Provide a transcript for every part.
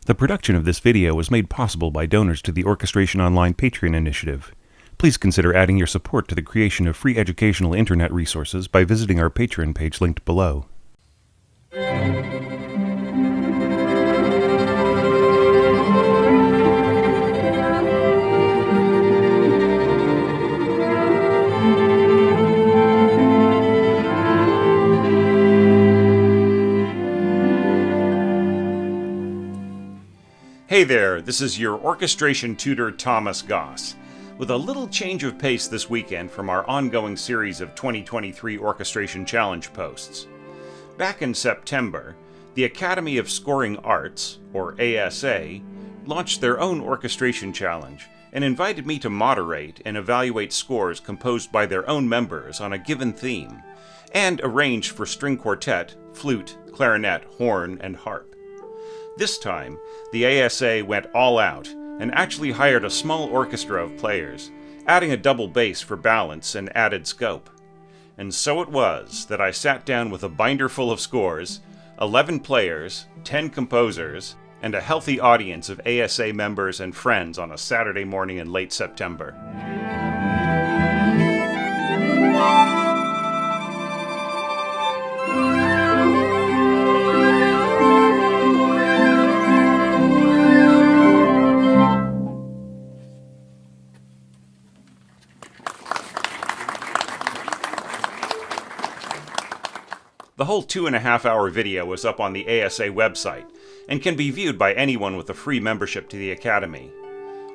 The production of this video was made possible by donors to the Orchestration Online Patreon initiative. Please consider adding your support to the creation of free educational internet resources by visiting our Patreon page linked below. Hey there, this is your orchestration tutor Thomas Goss, with a little change of pace this weekend from our ongoing series of 2023 Orchestration Challenge posts. Back in September, the Academy of Scoring Arts, or ASA, launched their own orchestration challenge and invited me to moderate and evaluate scores composed by their own members on a given theme, and arranged for string quartet, flute, clarinet, horn, and harp. This time, the ASA went all out and actually hired a small orchestra of players, adding a double bass for balance and added scope. And so it was that I sat down with a binder full of scores, 11 players, 10 composers, and a healthy audience of ASA members and friends on a Saturday morning in late September. The whole 2.5-hour video is up on the ASA website and can be viewed by anyone with a free membership to the Academy.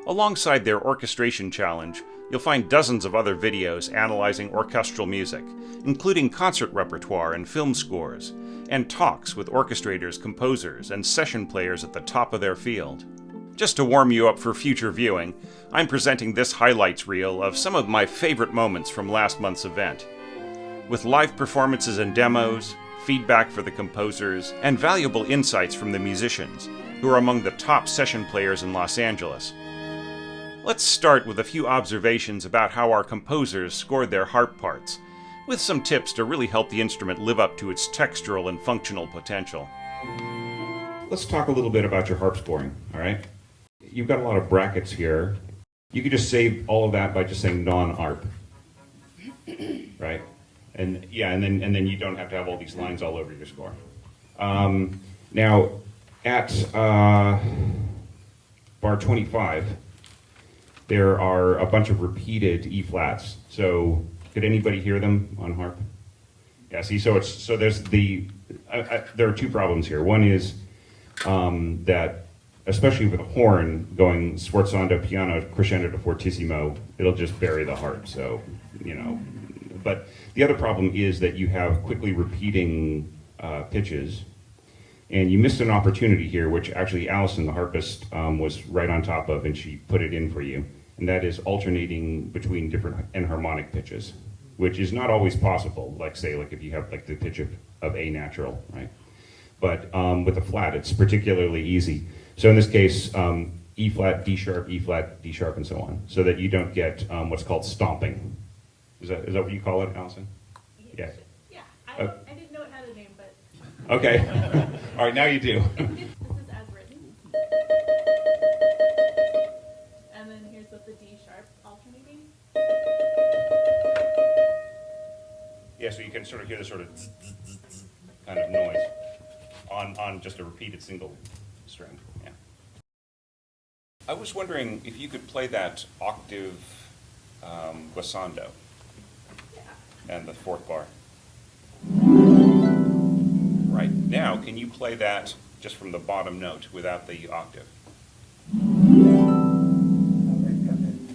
Alongside their orchestration challenge, you'll find dozens of other videos analyzing orchestral music, including concert repertoire and film scores, and talks with orchestrators, composers, and session players at the top of their field. Just to warm you up for future viewing, I'm presenting this highlights reel of some of my favorite moments from last month's event. With live performances and demos, feedback for the composers, and valuable insights from the musicians, who are among the top session players in Los Angeles. Let's start with a few observations about how our composers scored their harp parts, with some tips to really help the instrument live up to its textural and functional potential. Let's talk a little bit about your harp scoring, all right? You've got a lot of brackets here. You could just save all of that by just saying non-harp, right? And yeah, and then you don't have to have all these lines all over your score. Now, at bar 25, there are a bunch of repeated E flats. So, could anybody hear them on harp? Yeah. See, there are two problems here. One is that, especially with a horn going sforzando piano crescendo to fortissimo, it'll just bury the harp. So, you know. But the other problem is that you have quickly repeating pitches, and you missed an opportunity here, which actually Allison, the harpist, was right on top of, and she put it in for you, and that is alternating between different enharmonic pitches, which is not always possible, like if you have like the pitch of A natural, right? But with a flat, it's particularly easy. So in this case, E flat, D sharp, E flat, D sharp, and so on, so that you don't get what's called stomping. Is that what you call it, Allison? Yeah. Yeah. I didn't know it had a name, but. Okay. All right, now you do. This is as written. And then here's with the D sharp alternating. Yeah, so you can sort of hear the sort of zzz, zzz, zzz, zzz kind of noise on just a repeated single string. Yeah. I was wondering if you could play that octave glissando and the fourth bar. Right, now can you play that just from the bottom note without the octave?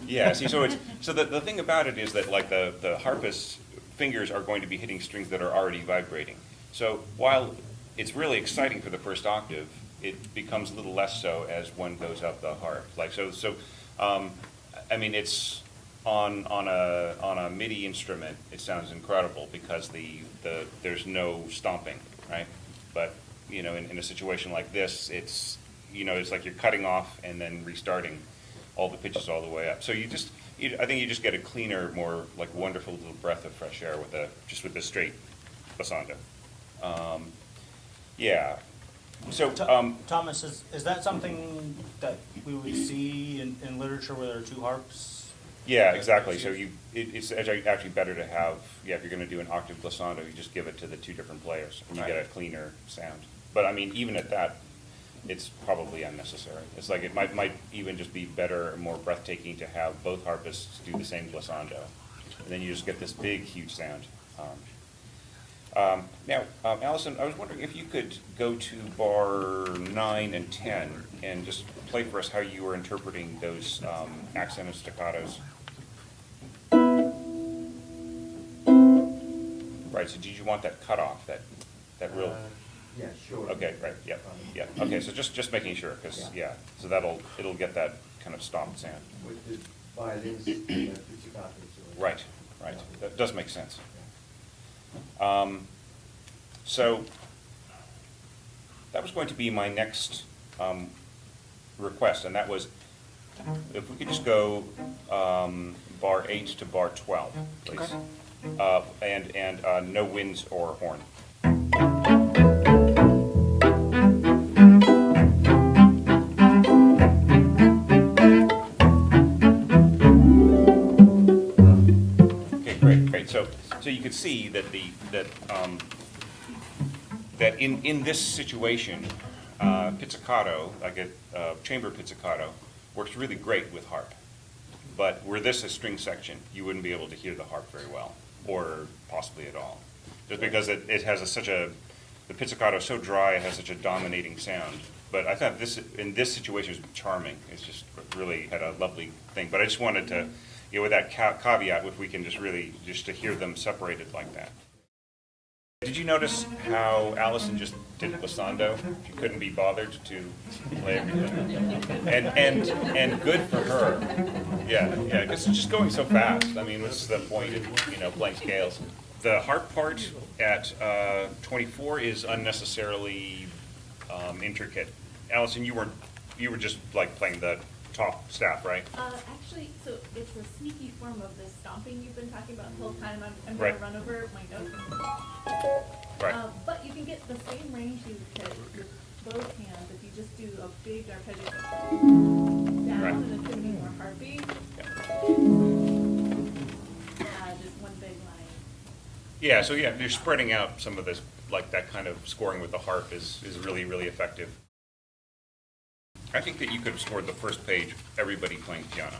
Yeah, see, so the thing about it is that like the harpist's fingers are going to be hitting strings that are already vibrating. So while it's really exciting for the first octave, it becomes a little less so as one goes up the harp. Like I mean, it's on a MIDI instrument, it sounds incredible because there's no stomping, right? But you know, in a situation like this, it's like you're cutting off and then restarting all the pitches all the way up. So I think you just get a cleaner, more like wonderful little breath of fresh air with the straight glissando. Yeah. So, Thomas, is that something that we would see in literature where there are two harps? yeah, exactly. So it's actually better to have, if you're going to do an octave glissando, you just give it to the two different players, and you get a cleaner sound. But I mean, even at that, it's probably unnecessary. It's like it might even just be better and more breathtaking to have both harpists do the same glissando, and then you just get this big, huge sound. Now, Allison, I was wondering if you could go to bar 9 and 10 and just play for us how you were interpreting those accented staccatos. Right, so did you want that cutoff, that real? Yeah, sure. Okay, right, yeah. Okay, so just making sure, because, so it'll get that kind of stopped sound. With the violins, pizzicato. Right. That does make sense. So that was going to be my next request, and that was if we could just go bar 8 to bar 12, please. Okay. And no winds or horn. Great. So you could see that that in this situation, pizzicato, like a chamber pizzicato, works really great with harp. But were this a string section, you wouldn't be able to hear the harp very well, or possibly at all, just because it has the pizzicato is so dry, it has such a dominating sound. But I thought in this situation was charming. It's just really had a lovely thing. But I just wanted to. With that caveat, if we can just to hear them separated like that. Did you notice how Allison just did glissando? She couldn't be bothered to play everything, and good for her. Yeah, because it's just going so fast. I mean, what's the point in playing scales? The harp part at 24 is unnecessarily intricate. Allison, you were just like playing the top staff, right? Actually, so it's a sneaky form of the stomping you've been talking about the whole time. I'm Right. going to run over my notes. Right. But you can get the same range you could with both hands if you just do a big arpeggio down, Right. and it's going to be more harpy. Just one big line. Yeah, so you're spreading out some of this, like that kind of scoring with the harp is really, really effective. I think that you could have scored the first page, everybody playing piano,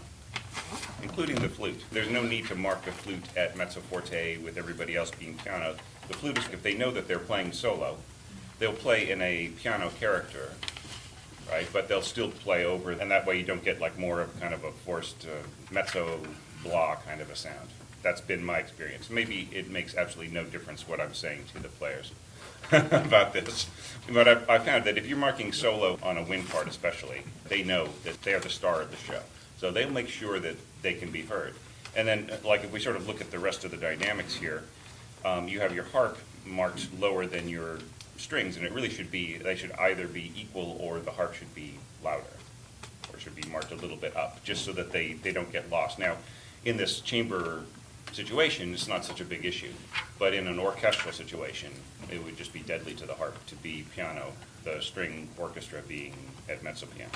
including the flute. There's no need to mark the flute at mezzo forte with everybody else being piano. The flutist, if they know that they're playing solo, they'll play in a piano character, right? But they'll still play over, and that way you don't get like more of kind of a forced mezzo blah kind of a sound. That's been my experience. Maybe it makes absolutely no difference what I'm saying to the players about this. But I found that if you're marking solo on a wind part especially, they know that they are the star of the show. So they'll make sure that they can be heard. And then, like if we sort of look at the rest of the dynamics here, you have your harp marked lower than your strings, and it really should be, they should either be equal or the harp should be louder, or should be marked a little bit up, just so that they don't get lost. Now, in this chamber situation, it's not such a big issue, but in an orchestral situation, it would just be deadly to the harp to be piano, the string orchestra being at mezzo piano.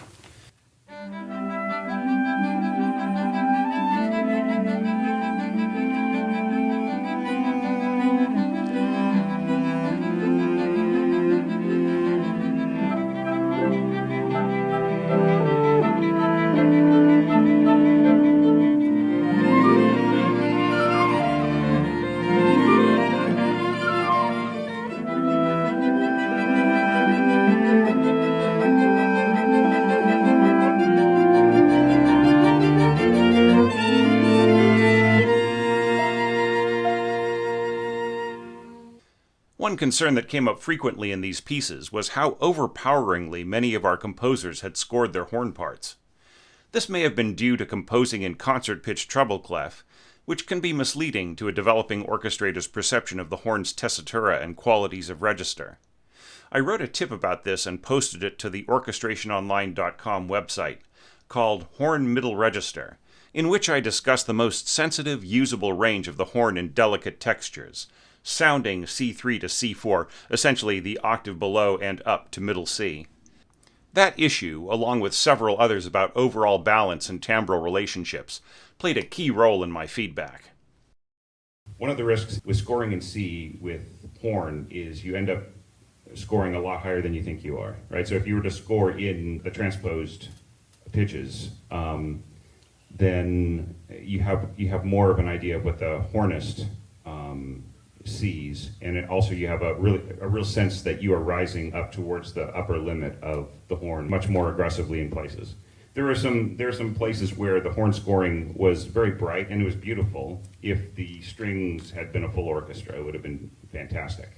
One concern that came up frequently in these pieces was how overpoweringly many of our composers had scored their horn parts. This may have been due to composing in concert-pitch treble clef, which can be misleading to a developing orchestrator's perception of the horn's tessitura and qualities of register. I wrote a tip about this and posted it to the orchestrationonline.com website, called Horn Middle Register, in which I discuss the most sensitive, usable range of the horn in delicate textures, sounding C3 to C4, essentially the octave below and up to middle C. That issue, along with several others about overall balance and timbral relationships, played a key role in my feedback. One of the risks with scoring in C with horn is you end up scoring a lot higher than you think you are, right? So if you were to score in the transposed pitches, then you have more of an idea of what the hornist sees, and also you have a real sense that you are rising up towards the upper limit of the horn much more aggressively in places. There are some places where the horn scoring was very bright and it was beautiful. If the strings had been a full orchestra, it would have been fantastic.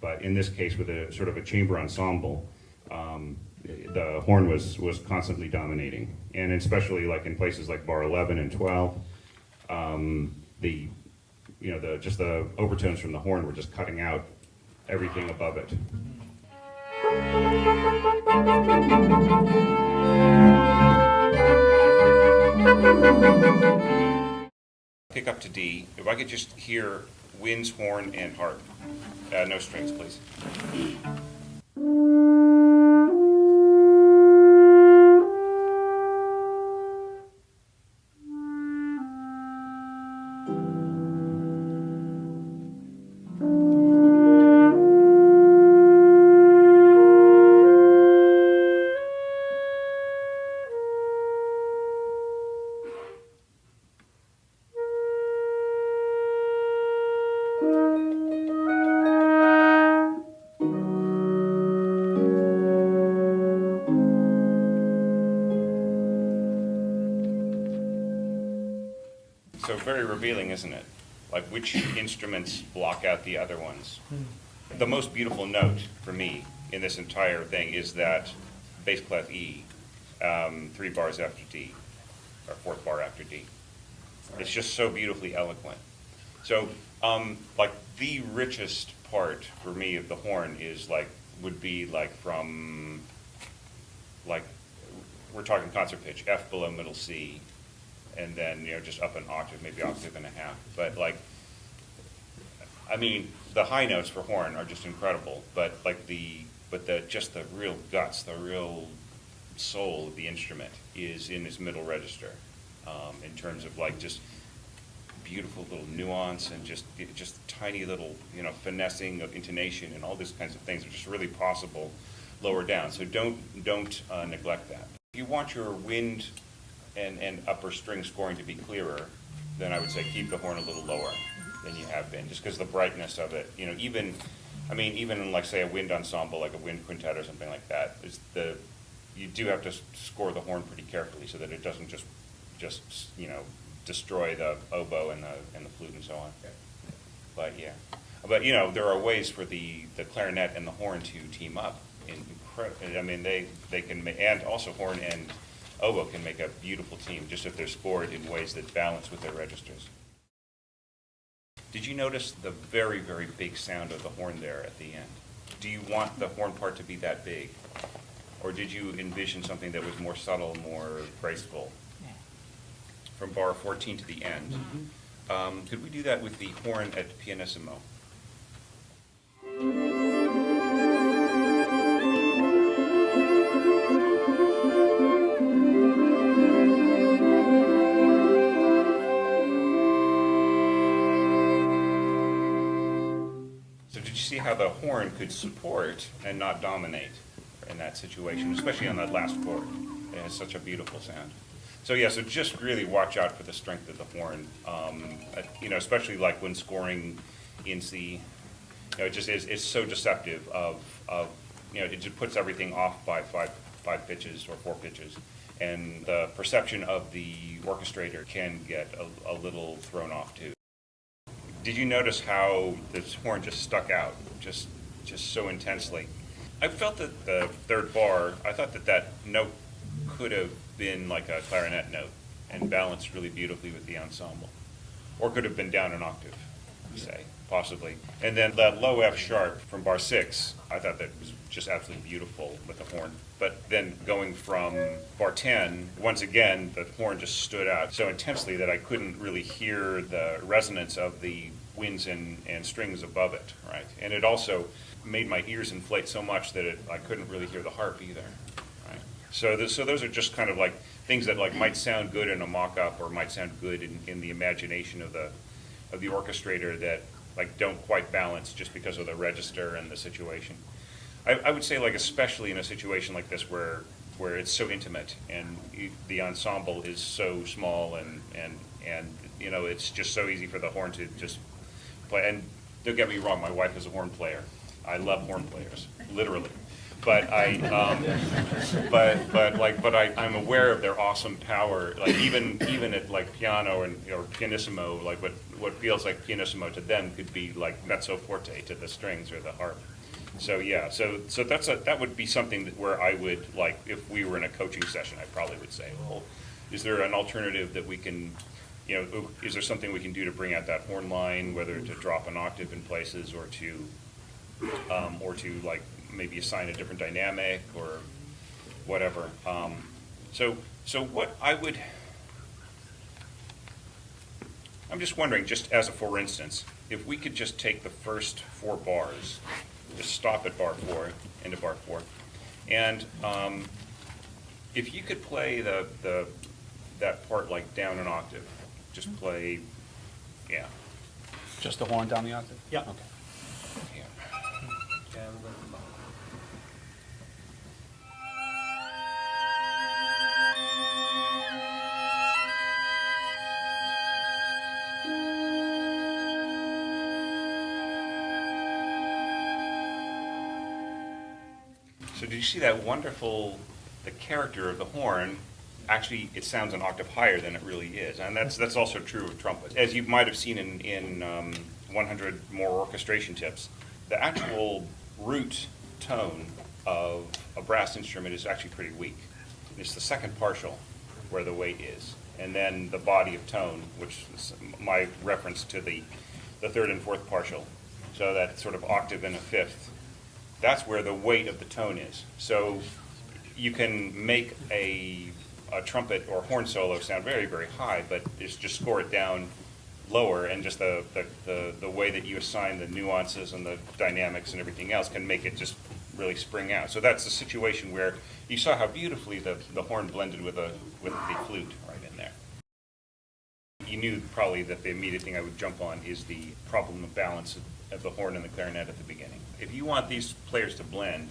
But in this case, with a sort of a chamber ensemble, the horn was constantly dominating, and especially like in places like bar 11 and 12, the overtones from the horn were just cutting out everything above it. Pick up to D. If I could just hear winds, horn, and harp. No strings, please. So very revealing, isn't it? Like which instruments block out the other ones. The most beautiful note for me in this entire thing is that bass clef E, 3 bars after D, or 4th bar after D. It's just so beautifully eloquent. So, like the richest part for me of the horn is would be from, we're talking concert pitch, F below middle C, and then just up an octave, maybe octave and a half. But the high notes for horn are just incredible. But the real guts, the real soul of the instrument is in its middle register, in terms of just beautiful little nuance and just tiny little finessing of intonation and all these kinds of things are just really possible lower down. So don't neglect that. If you want your wind and upper string scoring to be clearer, then I would say keep the horn a little lower than you have been, just because the brightness of it, even like say a wind ensemble, like a wind quintet or something like that, you do have to score the horn pretty carefully so that it doesn't just destroy the oboe and the flute and so on. But there are ways for the clarinet and the horn to team up. They can, and also horn and oboe can make a beautiful team, just if they're scored in ways that balance with their registers. Did you notice the very, very big sound of the horn there at the end? Do you want the horn part to be that big? Or did you envision something that was more subtle, more graceful? From bar 14 to the end. Could we do that with the horn at pianissimo? See how the horn could support and not dominate in that situation, especially on that last chord. It has such a beautiful sound. So so just really watch out for the strength of the horn. Especially when scoring in C. It's so deceptive. It just puts everything off by five pitches or 4 pitches, and the perception of the orchestrator can get a little thrown off too. Did you notice how this horn just stuck out, just so intensely? I felt that the 3rd bar, I thought that note could have been like a clarinet note and balanced really beautifully with the ensemble. Or could have been down an octave, say, possibly. And then that low F sharp from bar 6, I thought that was just absolutely beautiful with the horn. But then going from bar 10, once again, the horn just stood out so intensely that I couldn't really hear the resonance of the winds and strings above it, right? And it also made my ears inflate so much that I couldn't really hear the harp either, right? So those are just kind of like things that like might sound good in a mock-up or might sound good in the imagination of the orchestrator that like don't quite balance just because of the register and the situation. I would say like especially in a situation like this where it's so intimate and the ensemble is so small and you know it's just so easy for the horn to just play. And don't get me wrong, my wife is a horn player. I love horn players, literally. But I'm aware of their awesome power. Like even at like piano or pianissimo, like what feels like pianissimo to them could be like mezzo forte to the strings or the harp. So yeah, so that would be something where I would like if we were in a coaching session, I probably would say, well, is there an alternative that we can, you know, is there something we can do to bring out that horn line, whether to drop an octave in places or to like maybe assign a different dynamic or whatever. So what I'm just wondering, just as a for instance, if we could just take the first 4 bars, just stop at bar 4, into bar 4, and if you could play that part like down an octave, just play, yeah. Just the horn down the octave? Yeah. Okay. Yeah. Yeah, we'll go to the bottom. So did you see that wonderful, the character of the horn, actually it sounds an octave higher than it really is. And that's also true of trumpet. As you might have seen in 100 more orchestration tips, the actual root tone of a brass instrument is actually pretty weak. It's the second partial where the weight is. And then the body of tone, which is my reference to the third and fourth partial. So that sort of octave and a fifth. That's where the weight of the tone is. So you can make a trumpet or horn solo sound very, very high, but just score it down lower, and just the way that you assign the nuances and the dynamics and everything else can make it just really spring out. So that's the situation where you saw how beautifully the horn blended with the flute right in there. You knew probably that the immediate thing I would jump on is the problem of balance of the horn and the clarinet at the beginning. If you want these players to blend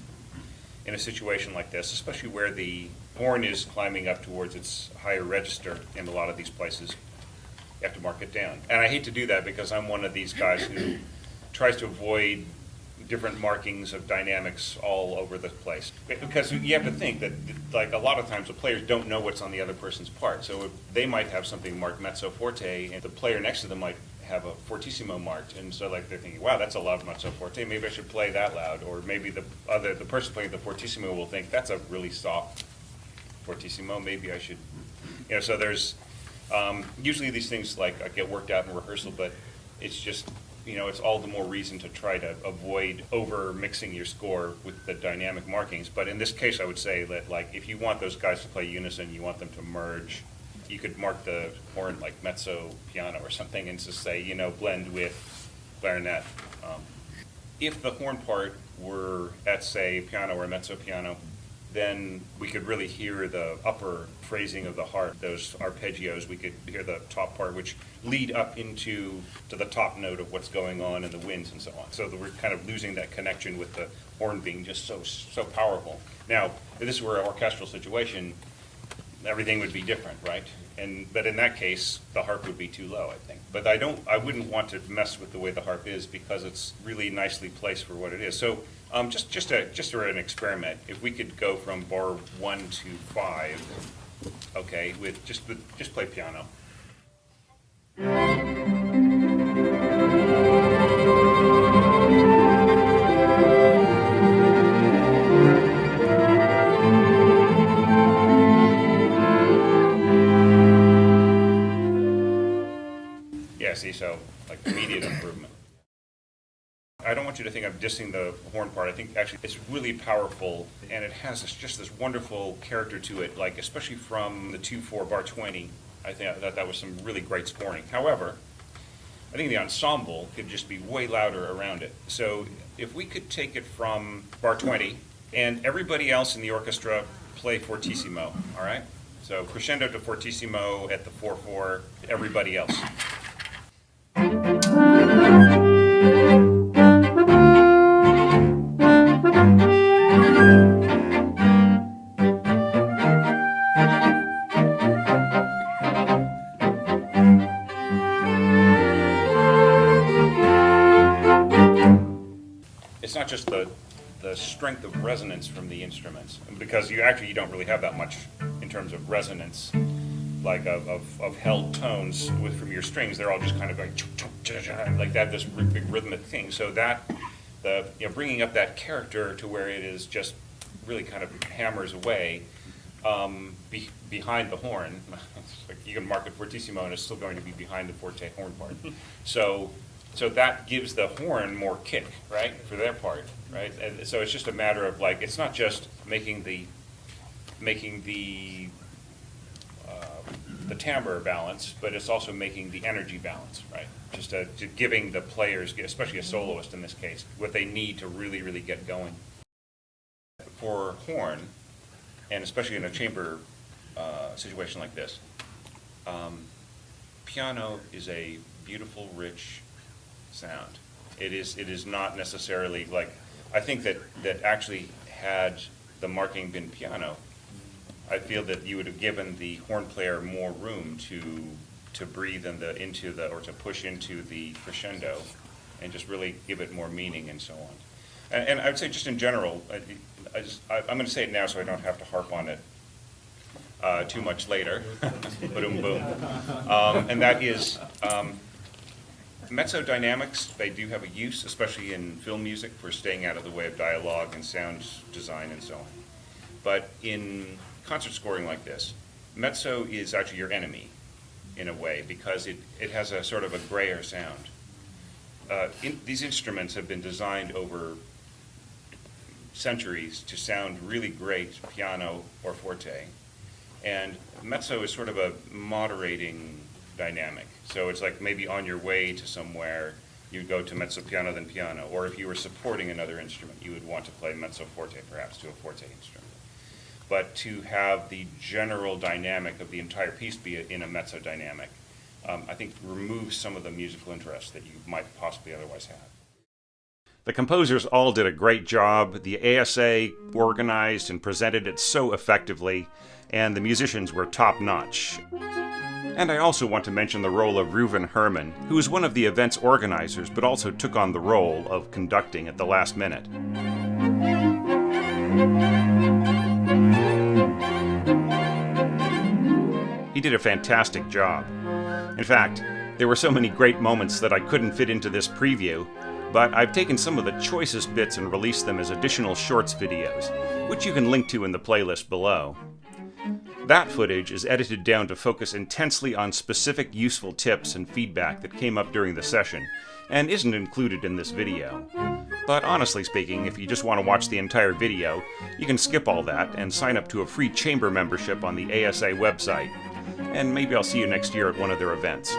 in a situation like this, especially where the horn is climbing up towards its higher register in a lot of these places, you have to mark it down. And I hate to do that because I'm one of these guys who tries to avoid different markings of dynamics all over the place. Because you have to think that, like, a lot of times the players don't know what's on the other person's part. So if they might have something marked mezzo forte, and the player next to them might have a fortissimo marked, and so like they're thinking, wow, that's a loud mezzo forte, maybe I should play that loud. Or maybe the person playing the fortissimo will think, that's a really soft fortissimo, maybe I should, you know, so there's, usually these things like get worked out in rehearsal, but it's just, you know, it's all the more reason to try to avoid over mixing your score with the dynamic markings. But in this case, I would say that, like, if you want those guys to play unison, you want them to merge, you could mark the horn like mezzo piano or something and just say, you know, blend with clarinet. If the horn part were at, say, piano or mezzo piano, then we could really hear the upper phrasing of the harp, those arpeggios. We could hear the top part, which lead up to the top note of what's going on in the winds and so on. So that we're kind of losing that connection with the horn being just so powerful. Now, if this were an orchestral situation, everything would be different, right? But in that case, the harp would be too low, I think. But I wouldn't want to mess with the way the harp is because it's really nicely placed for what it is. So just for an experiment, if we could go from bar 1 to 5, okay, just play piano. Yeah, see, so like immediate improvement. I don't want you to think I'm dissing the horn part. I think actually it's really powerful, and it has just this wonderful character to it, like especially from the 2/4 bar 20. I think that was some really great scoring. However, I think the ensemble could just be way louder around it. So if we could take it from bar 20, and everybody else in the orchestra play fortissimo, all right? So crescendo to fortissimo at the 4/4, everybody else. It's not just the strength of resonance from the instruments, because you don't really have that much in terms of resonance, like of held tones from your strings. They're all just kind of going like that, this big rhythmic thing. So that bringing up that character to where it is just really kind of hammers away behind the horn. It's like you can mark it fortissimo and it's still going to be behind the forte horn part. So that gives the horn more kick, right, for their part, right? And so it's just a matter of like, it's not just making the timbre balance, but it's also making the energy balance, right? Just giving the players, especially a soloist in this case, what they need to really, really get going. For horn, and especially in a chamber situation like this, piano is a beautiful, rich sound. It is not necessarily like, I think that actually had the marking been piano, I feel that you would have given the horn player more room to breathe or to push into the crescendo and just really give it more meaning and so on. And I would say just in general, I'm going to say it now so I don't have to harp on it too much later. Boom, boom. And that is mezzo dynamics. They do have a use, especially in film music, for staying out of the way of dialogue and sound design and so on. But in concert scoring like this, mezzo is actually your enemy in a way, because it has a sort of a grayer sound. These instruments have been designed over centuries to sound really great piano or forte, and mezzo is sort of a moderating dynamic. So it's like maybe on your way to somewhere, you'd go to mezzo piano then piano, or if you were supporting another instrument, you would want to play mezzo forte perhaps to a forte instrument. But to have the general dynamic of the entire piece be in a mezzo dynamic, I think removes some of the musical interest that you might possibly otherwise have. The composers all did a great job. The ASA organized and presented it so effectively, and the musicians were top-notch. And I also want to mention the role of Reuven Herman, who was one of the event's organizers, but also took on the role of conducting at the last minute. He did a fantastic job. In fact, there were so many great moments that I couldn't fit into this preview, but I've taken some of the choicest bits and released them as additional shorts videos, which you can link to in the playlist below. That footage is edited down to focus intensely on specific useful tips and feedback that came up during the session, and isn't included in this video. But honestly speaking, if you just want to watch the entire video, you can skip all that and sign up to a free chamber membership on the ASA website. And maybe I'll see you next year at one of their events.